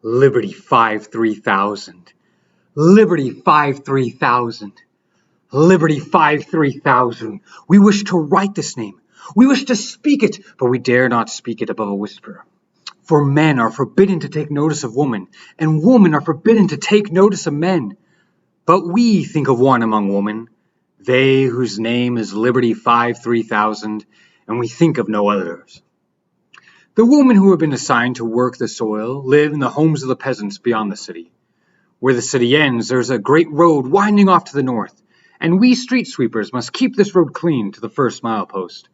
Liberty 5-3000. Liberty 5-3000. Liberty 5-3000. We wish to write this name. We wish to speak it, but we dare not speak it above a whisper. For men are forbidden to take notice of women, and women are forbidden to take notice of men. But we think of one among women, they whose name is Liberty 5-3000, and we think of no others. The women who have been assigned to work the soil live in the homes of the peasants beyond the city. Where the city ends, there's a great road winding off to the north, and we street sweepers must keep this road clean to the first milepost.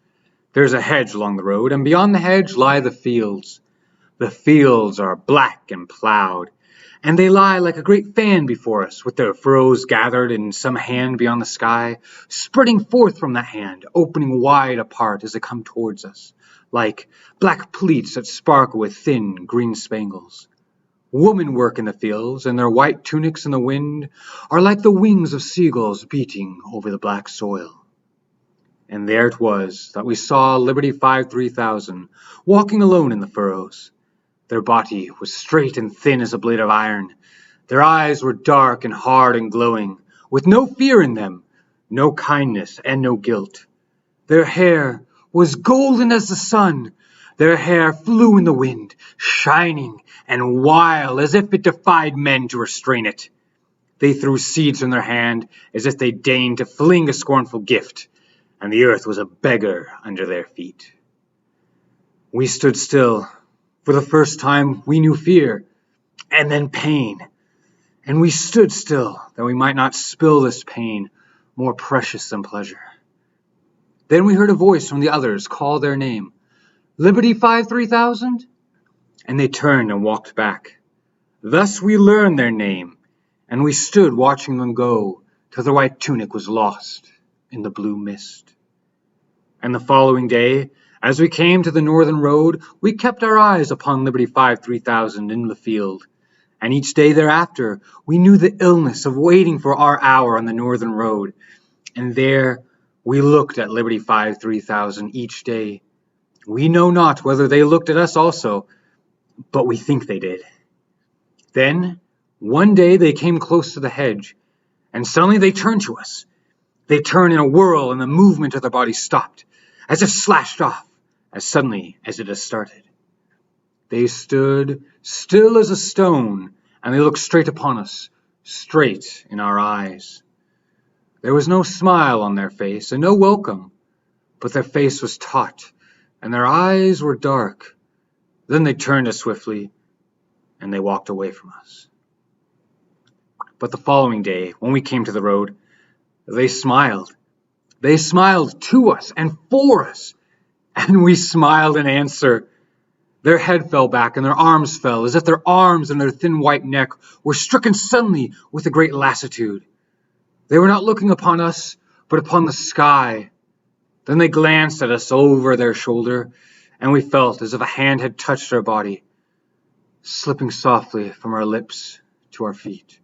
There's a hedge along the road, and beyond the hedge lie the fields. The fields are black and plowed, and they lie like a great fan before us, with their furrows gathered in some hand beyond the sky, spreading forth from that hand, opening wide apart as they come towards us, like black pleats that sparkle with thin green spangles. Women work in the fields, and their white tunics in the wind are like the wings of seagulls beating over the black soil. And there it was that we saw Liberty 5-3000 walking alone in the furrows. Their body was straight and thin as a blade of iron. Their eyes were dark and hard and glowing, with no fear in them, no kindness and no guilt. Their hair was golden as the sun. Their hair flew in the wind, shining and wild as if it defied men to restrain it. They threw seeds from their hand as if they deigned to fling a scornful gift, and the earth was a beggar under their feet. We stood still. For the first time we knew fear, and then pain, and we stood still that we might not spill this pain, more precious than pleasure. Then we heard a voice from the others call their name, Liberty 5-3000? And they turned and walked back. Thus we learned their name, and we stood watching them go till their white tunic was lost in the blue mist. And the following day, as we came to the northern road, we kept our eyes upon Liberty 5-3000 in the field, and each day thereafter we knew the illness of waiting for our hour on the northern road, and there we looked at Liberty 5-3000 each day. We know not whether they looked at us also, but we think they did. Then, one day they came close to the hedge, and suddenly they turned to us. They turned in a whirl, and the movement of their bodies stopped, as if slashed off, as suddenly as it had started. They stood still as a stone, and they looked straight upon us, straight in our eyes. There was no smile on their face, and no welcome, but their face was taut, and their eyes were dark. Then they turned us swiftly, and they walked away from us. But the following day, when we came to the road, they smiled. They smiled to us and for us, and we smiled in answer. Their head fell back and their arms fell, as if their arms and their thin white neck were stricken suddenly with a great lassitude. They were not looking upon us, but upon the sky. Then they glanced at us over their shoulder, and we felt as if a hand had touched our body, slipping softly from our lips to our feet.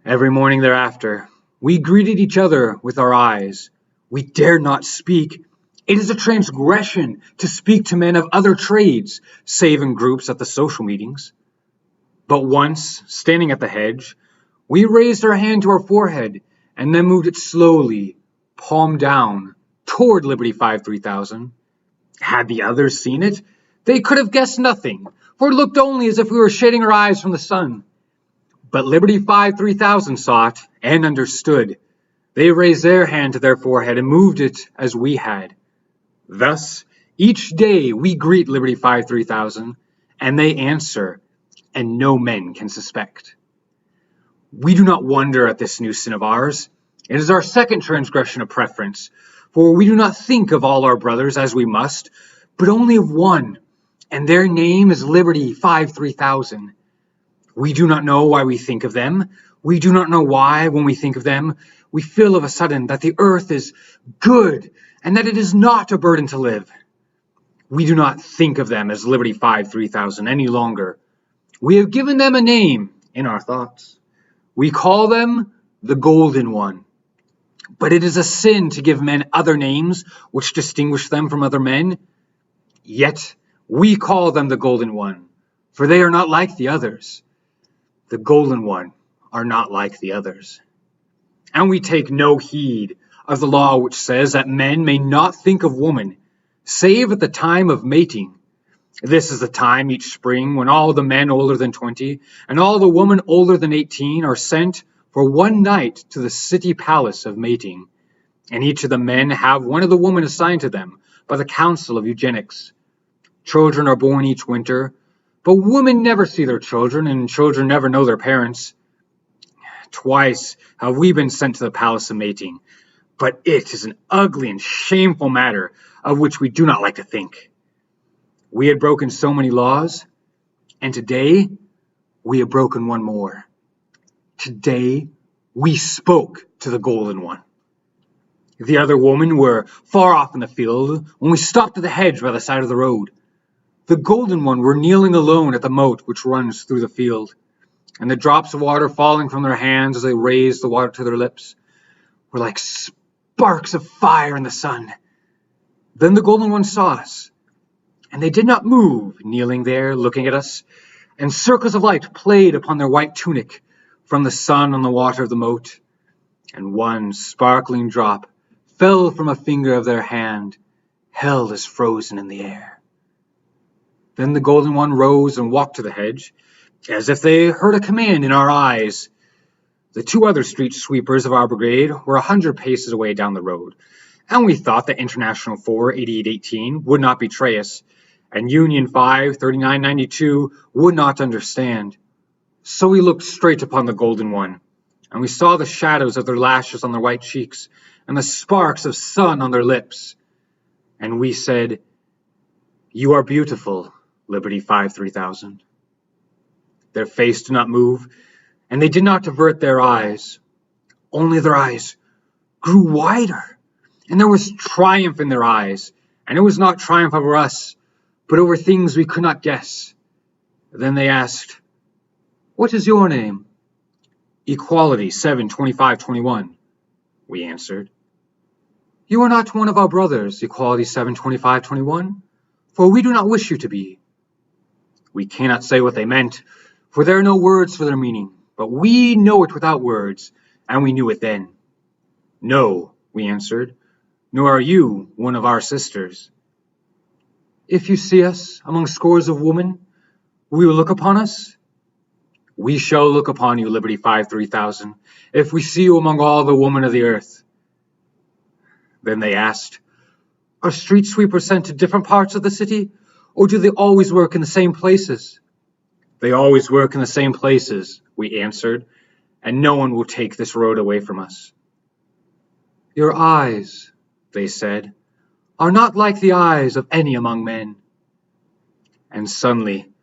Every morning thereafter, we greeted each other with our eyes. We dared not speak. It is a transgression to speak to men of other trades, save in groups at the social meetings. But once, standing at the hedge, we raised our hand to our forehead and then moved it slowly, palm down, toward Liberty 5-3000. Had the others seen it, they could have guessed nothing, for it looked only as if we were shading our eyes from the sun. But Liberty 5-3000 saw it and understood. They raised their hand to their forehead and moved it as we had. Thus, each day we greet Liberty 5-3000, and they answer, and no men can suspect. We do not wonder at this new sin of ours. It is our second transgression of preference, for we do not think of all our brothers as we must, but only of one, and their name is Liberty 5-3000. We do not know why we think of them. We do not know why, when we think of them, we feel of a sudden that the earth is good and that it is not a burden to live. We do not think of them as Liberty 5-3000 any longer. We have given them a name in our thoughts. We call them the Golden One. But it is a sin to give men other names which distinguish them from other men. Yet we call them the Golden One, for they are not like the others. The golden one are not like the others. And we take no heed of the law which says that men may not think of woman, save at the time of mating. This is the time each spring when all the men older than 20 and all the women older than 18 are sent for one night to the city palace of mating, and each of the men have one of the women assigned to them by the Council of Eugenics. Children are born each winter, but women never see their children, and children never know their parents. Twice have we been sent to the palace of mating, but it is an ugly and shameful matter of which we do not like to think. We had broken so many laws, and today we have broken one more. Today we spoke to the golden one. The other women were far off in the field when we stopped at the hedge by the side of the road. The golden one were kneeling alone at the moat which runs through the field, and the drops of water falling from their hands as they raised the water to their lips were like sparks of fire in the sun. Then the golden one saw us, and they did not move, kneeling there, looking at us, and circles of light played upon their white tunic from the sun on the water of the moat, and one sparkling drop fell from a finger of their hand, held as frozen in the air. Then the golden one rose and walked to the hedge, as if they heard a command in our eyes. The two other street sweepers of our brigade were 100 paces away down the road, and we thought that International 48818 would not betray us, and Union 53992 would not understand. So we looked straight upon the golden one, and we saw the shadows of their lashes on their white cheeks, and the sparks of sun on their lips. And we said, "You are beautiful, Liberty 53000. Their face did not move, and they did not divert their eyes. Only their eyes grew wider, and there was triumph in their eyes, and it was not triumph over us, but over things we could not guess. Then they asked, "What is your name?" "Equality 72521, we answered. "You are not one of our brothers, Equality 72521, for we do not wish you to be." We cannot say what they meant, for there are no words for their meaning, but we know it without words, and we knew it then. "No," we answered, "nor are you one of our sisters." "If you see us among scores of women, will you look upon us?" "We shall look upon you, Liberty 53000, if we see you among all the women of the earth." Then they asked, "Are street sweepers sent to different parts of the city, or do they always work in the same places?" "They always work in the same places," we answered, "and no one will take this road away from us." "Your eyes," they said, "are not like the eyes of any among men." And suddenly,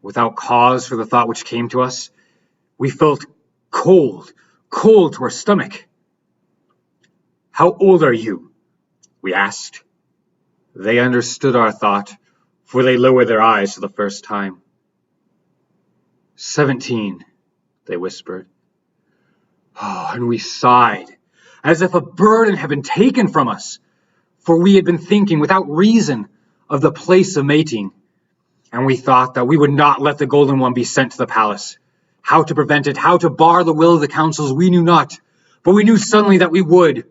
without cause for the thought which came to us, we felt cold to our stomach. "How old are you?" we asked. They understood our thought, for they lowered their eyes for the first time. 17, they whispered. Oh, and we sighed, as if a burden had been taken from us, for we had been thinking without reason of the place of mating, and we thought that we would not let the golden one be sent to the palace. How to prevent it, how to bar the will of the councils, we knew not, but we knew suddenly that we would.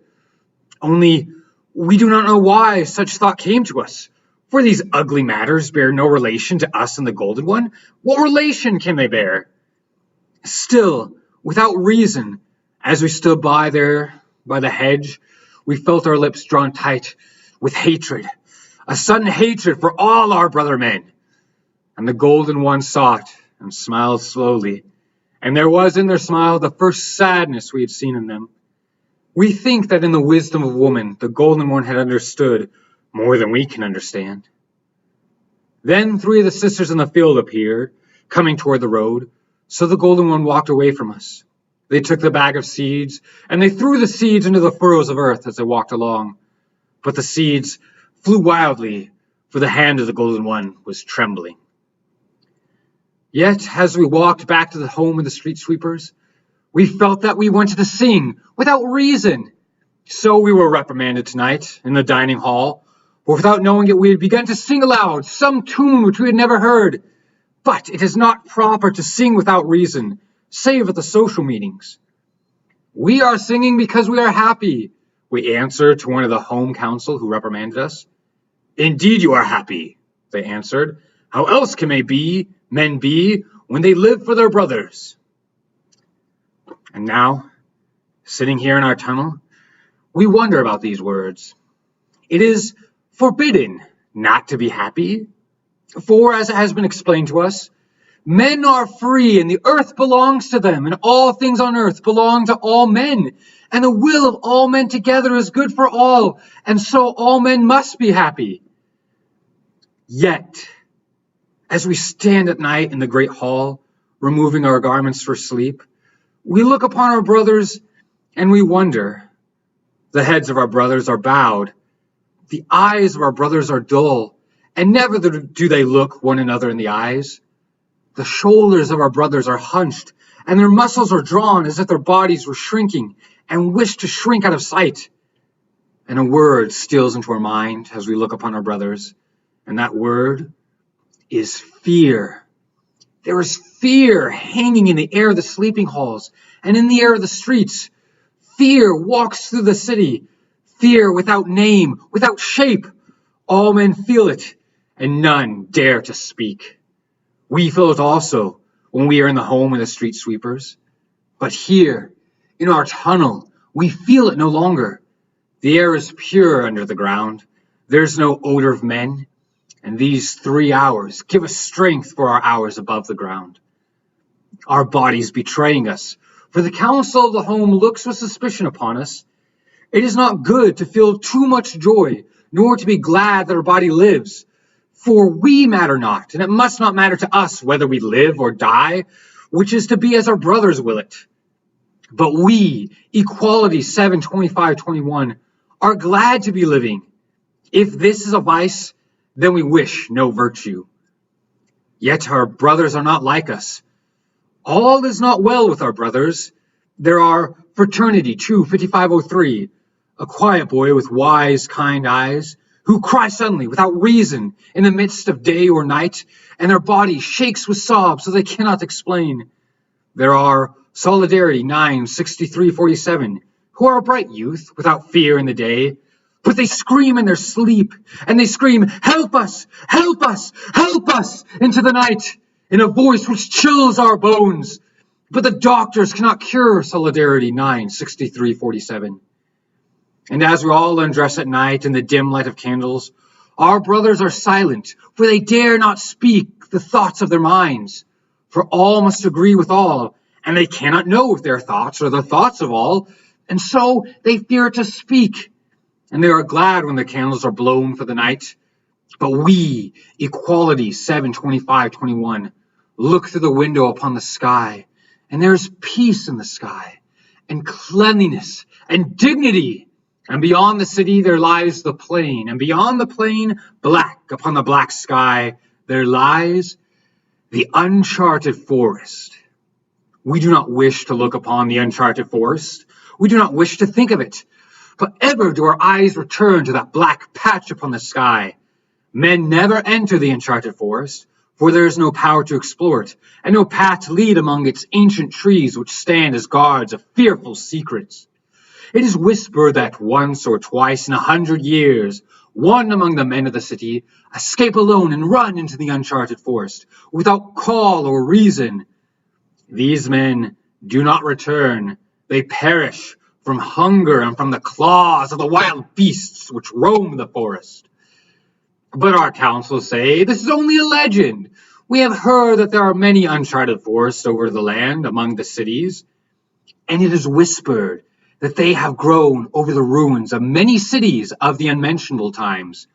Only we do not know why such thought came to us, for these ugly matters bear no relation to us and the golden one. What relation can they bear? Still, without reason, as we stood by there, by the hedge, we felt our lips drawn tight with hatred, a sudden hatred for all our brother men. And the golden one saw it and smiled slowly, and there was in their smile the first sadness we had seen in them. We think that in the wisdom of woman, the golden one had understood more than we can understand. Then 3 of the sisters in the field appeared, coming toward the road, so the golden one walked away from us. They took the bag of seeds, and they threw the seeds into the furrows of earth as they walked along. But the seeds flew wildly, for the hand of the golden one was trembling. Yet, as we walked back to the home of the street sweepers, we felt that we wanted to sing without reason. So we were reprimanded tonight in the dining hall, for without knowing it, we had begun to sing aloud some tune which we had never heard. But it is not proper to sing without reason, save at the social meetings. We are singing because we are happy, we answered to one of the home council who reprimanded us. Indeed you are happy, they answered. How else can men be when they live for their brothers? And now, sitting here in our tunnel, we wonder about these words. It is forbidden not to be happy, for as it has been explained to us, men are free and the earth belongs to them, and all things on earth belong to all men, and the will of all men together is good for all, and so all men must be happy. Yet, as we stand at night in the great hall, removing our garments for sleep, we look upon our brothers and we wonder. The heads of our brothers are bowed, the eyes of our brothers are dull, and never do they look one another in the eyes. The shoulders of our brothers are hunched, and their muscles are drawn as if their bodies were shrinking and wished to shrink out of sight. And a word steals into our mind as we look upon our brothers, and that word is fear. There is fear hanging in the air of the sleeping halls and in the air of the streets. Fear walks through the city. Fear without name, without shape. All men feel it, and none dare to speak. We feel it also when we are in the home of the street sweepers. But here, in our tunnel, we feel it no longer. The air is pure under the ground. There's no odor of men. And these 3 hours give us strength for our hours above the ground. Our bodies betraying us, for the council of the home looks with suspicion upon us. It is not good to feel too much joy, nor to be glad that our body lives. For we matter not, and it must not matter to us whether we live or die, which is to be as our brothers will it. But we, Equality 7:25-21, are glad to be living. If this is a vice, then we wish no virtue. Yet our brothers are not like us. All is not well with our brothers. There are Fraternity 2:55-03, a quiet boy with wise, kind eyes, who cry suddenly, without reason, in the midst of day or night, and their body shakes with sobs so they cannot explain. There are Solidarity 9:63-47, who are a bright youth, without fear in the day, but they scream in their sleep, and they scream, help us, help us, help us, into the night, in a voice which chills our bones. But the doctors cannot cure Solidarity 9:63-47. And as we all undress at night in the dim light of candles, our brothers are silent, for they dare not speak the thoughts of their minds. For all must agree with all, and they cannot know if their thoughts are the thoughts of all, and so they fear to speak. And they are glad when the candles are blown for the night. But we, Equality 7:25-21, look through the window upon the sky, and there is peace in the sky, and cleanliness, and dignity. And beyond the city there lies the plain, and beyond the plain, black upon the black sky, there lies the uncharted forest. We do not wish to look upon the uncharted forest. We do not wish to think of it. But ever do our eyes return to that black patch upon the sky. Men never enter the uncharted forest, for there is no power to explore it, and no path to lead among its ancient trees which stand as guards of fearful secrets. It is whispered that once or twice in 100 years, one among the men of the city escape alone and run into the uncharted forest, without call or reason. These men do not return. They perish from hunger and from the claws of the wild beasts which roam the forest. But our councils say this is only a legend. We have heard that there are many uncharted forests over the land among the cities, and it is whispered that they have grown over the ruins of many cities of the unmentionable times.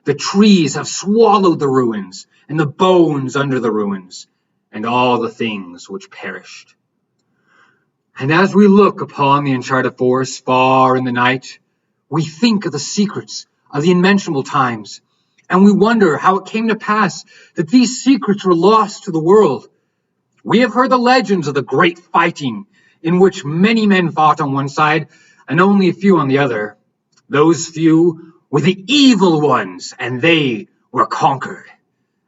The trees have swallowed the ruins, and the bones under the ruins, and all the things which perished. And as we look upon the uncharted forest far in the night, we think of the secrets of the unmentionable times, and we wonder how it came to pass that these secrets were lost to the world. We have heard the legends of the great fighting, in which many men fought on one side and only a few on the other. Those few were the evil ones, and they were conquered.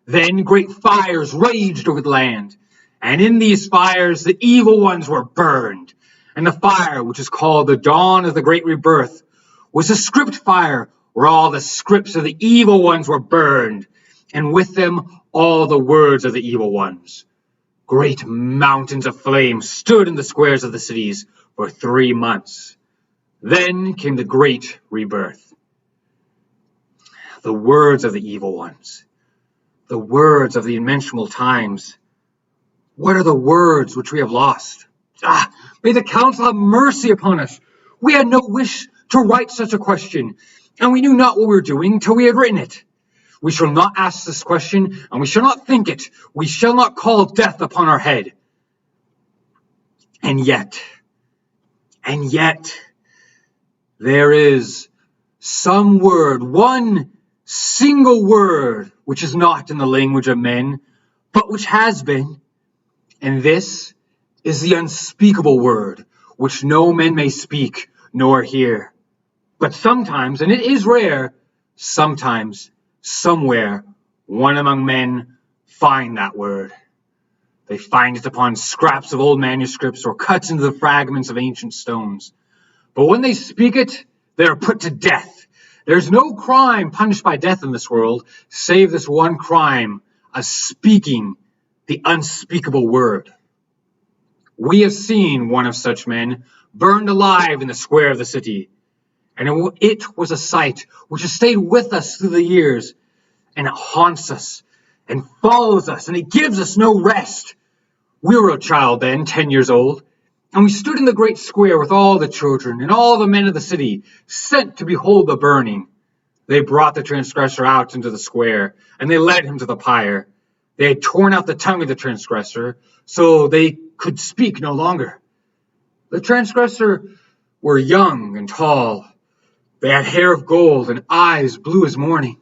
Then great fires raged over the land, and in these fires the evil ones were burned. And the fire, which is called the dawn of the great rebirth, was a script fire where all the scripts of the evil ones were burned, and with them all the words of the evil ones. Great mountains of flame stood in the squares of the cities for 3 months. Then came the great rebirth. The words of the evil ones, the words of the immensurable times. What are the words which we have lost? May the council have mercy upon us. We had no wish to write such a question, and we knew not what we were doing till we had written it. We shall not ask this question, and we shall not think it. We shall not call death upon our head. And yet, there is some word, one single word, which is not in the language of men, but which has been. And this is the unspeakable word, which no man may speak nor hear. But sometimes, and it is rare, sometimes, somewhere, one among men find that word. They find it upon scraps of old manuscripts or cuts into the fragments of ancient stones. But when they speak it, they are put to death. There's no crime punished by death in this world, save this one crime of speaking the unspeakable word. We have seen one of such men burned alive in the square of the city, and it was a sight which has stayed with us through the years, and it haunts us and follows us, and it gives us no rest. We were a child then, 10 years old, and we stood in the great square with all the children and all the men of the city, sent to behold the burning. They brought the transgressor out into the square, and they led him to the pyre. They had torn out the tongue of the transgressor, so they could speak no longer. The transgressor were young and tall. They had hair of gold and eyes blue as morning.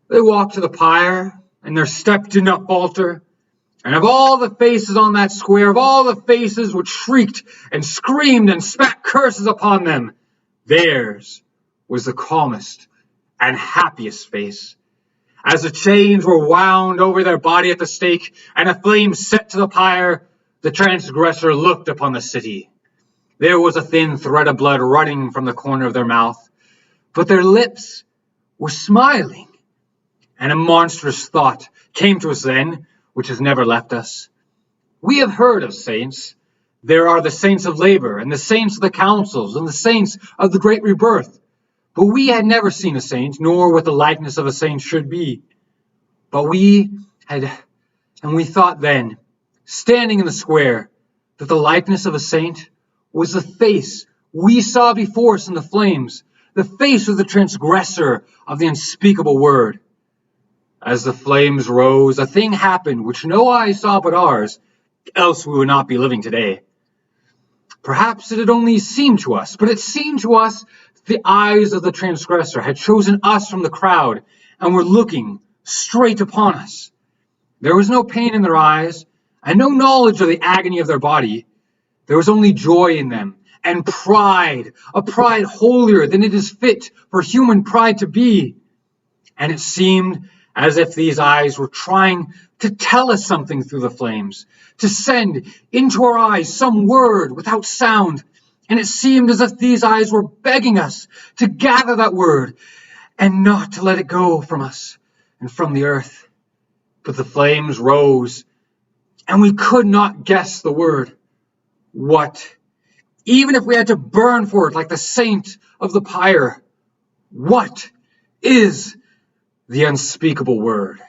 They walked to the pyre, and their step did not falter. And of all the faces on that square, of all the faces which shrieked and screamed and spat curses upon them, theirs was the calmest and happiest face. As the chains were wound over their body at the stake, and a flame set to the pyre, the transgressor looked upon the city. There was a thin thread of blood running from the corner of their mouth, but their lips were smiling. And a monstrous thought came to us then, which has never left us. We have heard of saints. There are the saints of labor, and the saints of the councils, and the saints of the great rebirth. But we had never seen a saint, nor what the likeness of a saint should be. But we thought then, standing in the square, that the likeness of a saint was the face we saw before us in the flames, the face of the transgressor of the unspeakable word. As the flames rose, a thing happened which no eye saw but ours, else we would not be living today. Perhaps it had only seemed to us, but it seemed to us that the eyes of the transgressor had chosen us from the crowd and were looking straight upon us. There was no pain in their eyes and no knowledge of the agony of their body. There was only joy in them and pride, a pride holier than it is fit for human pride to be. And it seemed as if these eyes were trying to tell us something through the flames, to send into our eyes some word without sound. And it seemed as if these eyes were begging us to gather that word and not to let it go from us and from the earth. But the flames rose, and we could not guess the word. What? Even if we had to burn for it like the saint of the pyre, what is the unspeakable word?